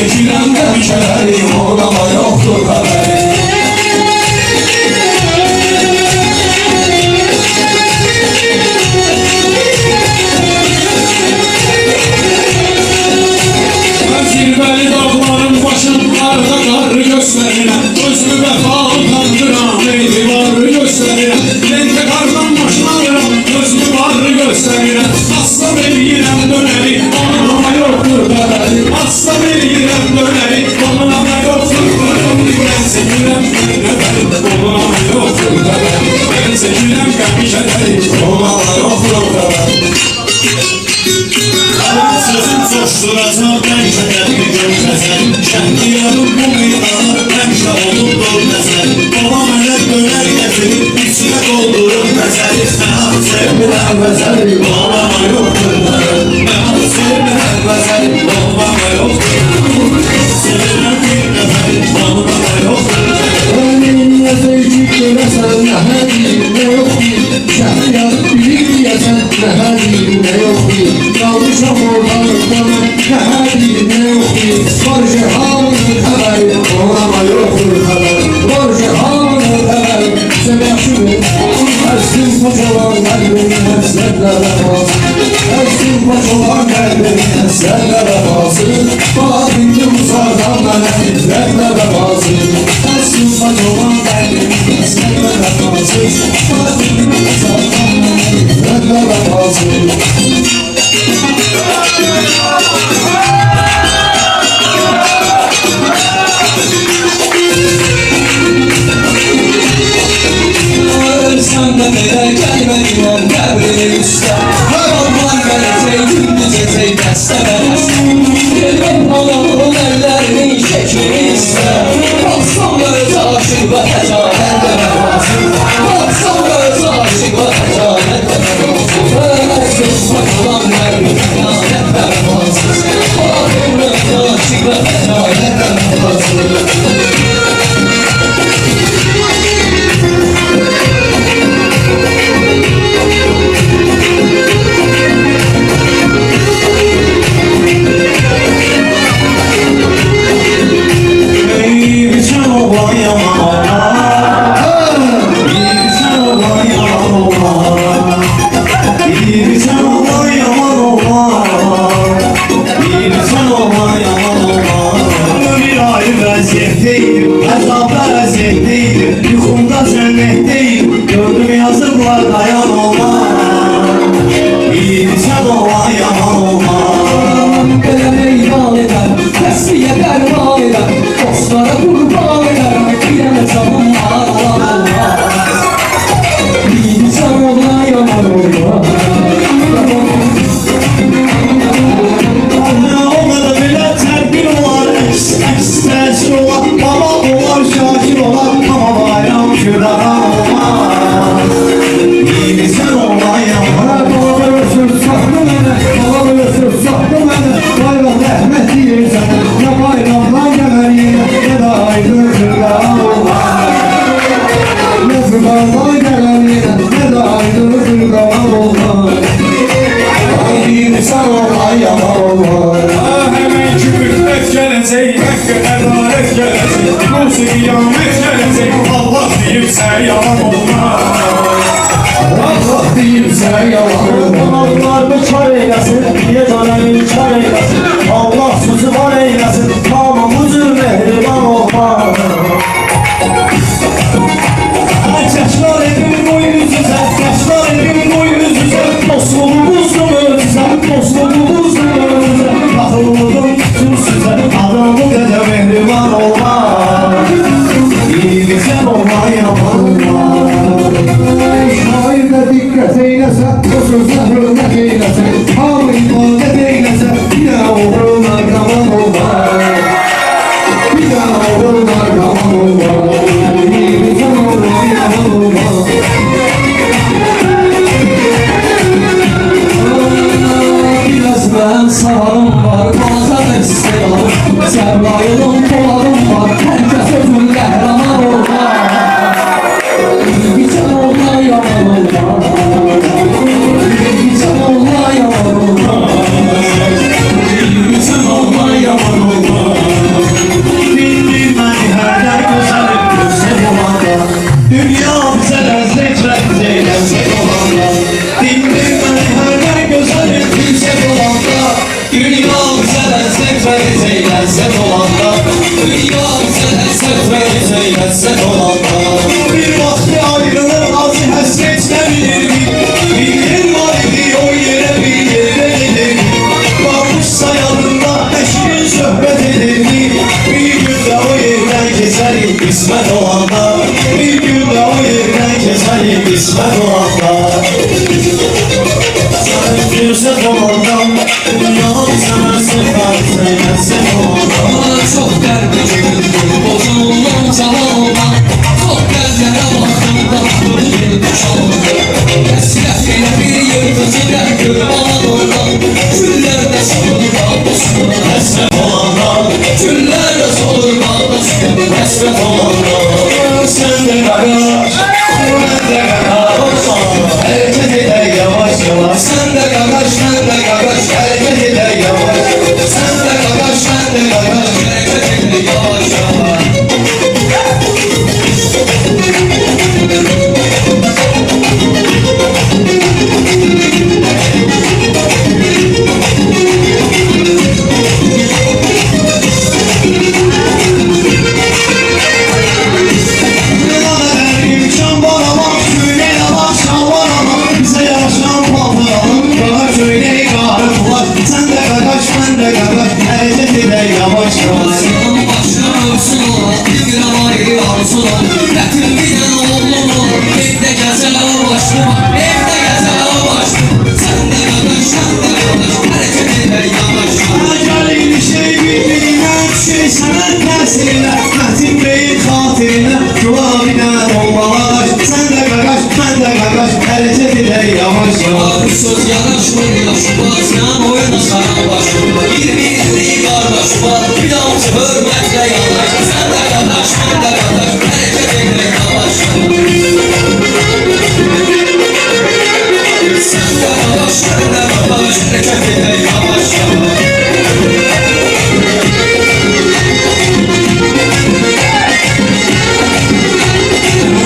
seçilən qəmkələri, oğlama yoxdur xəbəri. Zirvəli dağların başın arda qarı göstərirəm, özlü vəfalı tanrıram, eydivarı göstərirəm. Lentə qardan başın alıram, özlü varı göstərirəm. Asla veriyirəm dönəri, onun ama yoxdur qədəri. Asla veriyirəm dönəri, onun ama yoxdur qədəri. Mən seçiləm nəfəri, onun ama yoxdur qədəri. Mən seçiləm qəmkədəri, onun ama yoxdur qədəri. Sözüm coşduracaq qəmkədəri gömkəzər. Şəhli yarım bu qiydalar, həmişə olub dol nəzər. Baba mənə dönər gətirir, içinə doldurur nəzəri. Mən sevmirəm vəzəri, olmama yoxdur nəzəri. Mən sevmirəm vəzəri, olmama yoxdur nəzəri. Sevirəm bir nəfəri, olmama yoxdur nəzəri. Önümə zeyci görəsən, nə hədir, nə yoxdur. Şəhli yarım bilir deyəsən, nə hədir, nə yoxdur. Qalmışam ortalıqdan, nə hədir, nə yoxdur. Var cehanın xəbəri, olmama yoxdur xəbəri. Var cehanın xəbəri, səbəşimi Əzdim paç olan qəlbini həsrətlərə basın. Əzdim paç olan qəlbini həsrətlərə basın. Bala bildim uzaqdan mənə fitrətlərə basın. Əzdim paç olan qəlbini həsrətlərə basın. Bala bildim uzaqdan mənə fitrətlərə basın. Sen de belə gəlmədiyəm qəbrini üstə. Allah'ın gələcək, gündüzəcək dəstə bələsə. Elbət anamın əllərinin şəklini istə. Baxsam göz aşıq və həcanət demə lazım. Baxsam göz aşıq və həcanət demə lazım. Əzdim paç olan qəlbini həyanət demə lazım. Baxsam göz aşıq və həcanət demə lazım. Yuxumda cənnətdeyim, gördüm yazıqlar dayan olmaz. İnsan olan yaman olmaz. Belə meydan edər, təsliyə dərman edər. Dostlara qurban edər, bir dənə canım var olan olmaz. İnsan olan yaman olmaz. Olmadı belə tədbir olar, əks təsir olar. Baba olar, şakir olar, ama bayram küraha olmaz. İnsan olan yaman olmaz. Saxlı mənə, ağlıyorsun, saxlı mənə. Bayram rəhmət deyir sənə, ya bayramdan gəməriyinə, ya da aydın küraha olmaz. Ya bayramdan gəməriyinə, ya da aydın küraha olmaz. İnsan olan yaman olmaz. Həmən ki müddət gələcək, həqqə ədalət gələcək. Ruzi qiyamət gələcək, Allah deyirsə yalan olmaz. Allah deyirsə yalan olmaz. Allah kar eyləsin, yeganəni kar eyləsin. Allah sözü var eyləsin, tamam bu cür mehriban olmaz. Kəşlar evim qoy üzüzə, kəşlar evim qoy üzüzə. Dostluğumuzdur özüzə, dostluğumuzdur özüzə. Baxılmıdır tüm sizə, adamı qədər mehriban olmaz. İyilikən olma yaman olmaz. Şair də diqqət eyləsə, o sözlə hörmət eyləsə. Hamı ibadət eyləsə, yenə oğruna qaman olmaz. olanda dünya bize hasret eylesin olanda bir vakti ayrılır acı hasretle bilirdi bir yer var idi o yere bir yere giderdi varmışsa yanında eşkin sohbet ederdi bir günde o yerden keserim kısmet olanda bir günde o yerden keserim kısmet olanda sen fürsət olanda dünya bize hasret eylesin olanda Çok derdi çekildim bozulmam zamanla Çok gözlere baktım da böyle çaldı Esrafıyla bir yırtıcı derdim anadolu'da Küllerde solur kalmasın hasret olanda Küllerde solur kalmasın hasret olanda sen de kardeş ben de kardeş hareket eder yavaş yavaş Sen de kardeş ben de kardeş hareket eder yavaş Sen de kardeş ben de kardeş Hareket edin yavaş yavaş imkan var ama söyleyle bak şan var ama bize yaraşan paldır alın bana söyleyi garip var sen de kardeş ben de kardeş hareket eder yavaş yavaş Başım başına ölsün ola Bir gram ayrı arzu ol Yetim bir tane oğlum ol Evde gecele başlıma Evde gecele başlıma Sen de kardeş sen de kardeş Hareket eder yavaş yavaş Acayip şey bildiğinden şey sana tersine Metin Bey'in hatirine Dua binen olmalar sen de kardeş ben de kardeş hareket eder yavaş yavaş Bu söz yaraşmır yaşıma Sen oyna sana başıma Birbirliği kardeş var Bir damcı hürmetle yanaş Sen de kardeş ben de kardeş Hareket eder yavaş yavaş Sen de kardeş ben de kardeş Hareket eder yavaş yavaş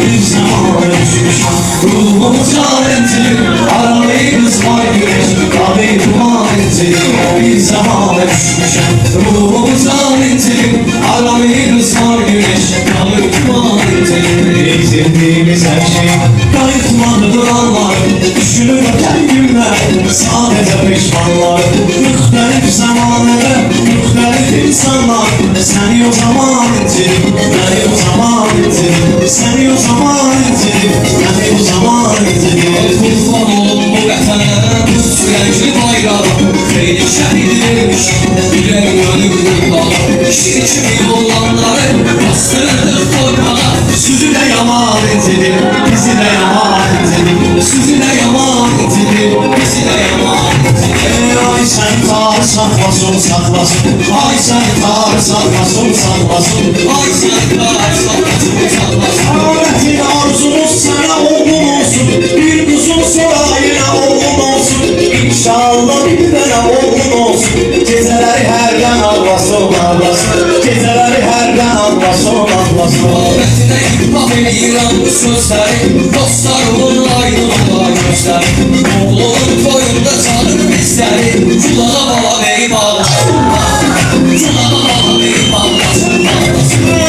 Bir zaman düşmüşüm ruhum çaresiz Aramayı kızmay güneş Abi duman ettim Bir zaman düşmüşüm ruhum çaresiz Aramayı kızmay güneş Abi duman ettim Ezildiğimiz her şey Kayıtmadı duranlar Düşünüp öten günler Sadece pişmanlar Mühtelif zamanlarda Mühtelif insanlar Seni o zaman ettim Beni o zaman ettim Seni o zaman ettim Beni o zaman ettim Kurban olun bu vətənə, bu sürenci bayrağı Xeyli şəhid vermiş, bilək gönüllü dağı Şir kimi olanları bastırdı torpağa Süzü de yaman ettim Bizi de yaman ettim Sizi də yaman itidir, bizi də yaman itidir Ay sen tarih saklasın saklasın Ay sen tarih saklasın saklasın Ay sən qarşılasın, saklasın Ahmetin arzumuz sana oğlum olsun Bir kuzun sarayına oğlum olsun İnşallah bir tane oğlum olsun Geceleri herden ağlasın ağlasın Geceleri herden ağlasın ağlasın Ahmetinə iqbal eləyirəm bu sözləri Dostlarımın aydınlığa gözləri Oğlumun toyunda çalır bizləri Culağa bala verib ağlasın Culağa bala verib ağlasın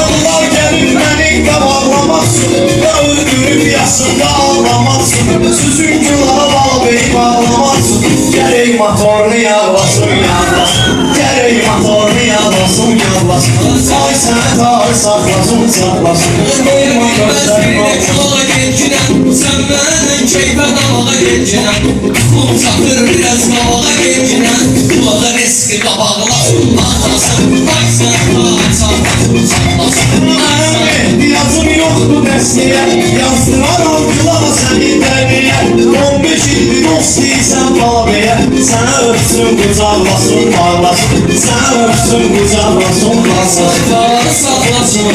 Allah gelip beni de bağlamazsın Öldürüp yasında ağlamazsın Süzün culağa bağ beni bağlamazsın Gerek motorunu yağlasın yağlasın Gerek motorunu yağlasın yağlasın Ay sen tarih saklasın saklasın Koyma gözlerime Sen benden keyfe davağa geçinen Kum çatır biraz davağa geçinen Kulağa riski qabağlasın Bağlasın Ay sen tarih saklasın saklasın Ay sen Yazım yoktu destiye Yazdıran kulağa seni derdiye 15 ildir dost değilsen babiye Sana öpsün kucaklasın bağlasın Sana öpsün kucaklasın bağlasın Tarih saklasın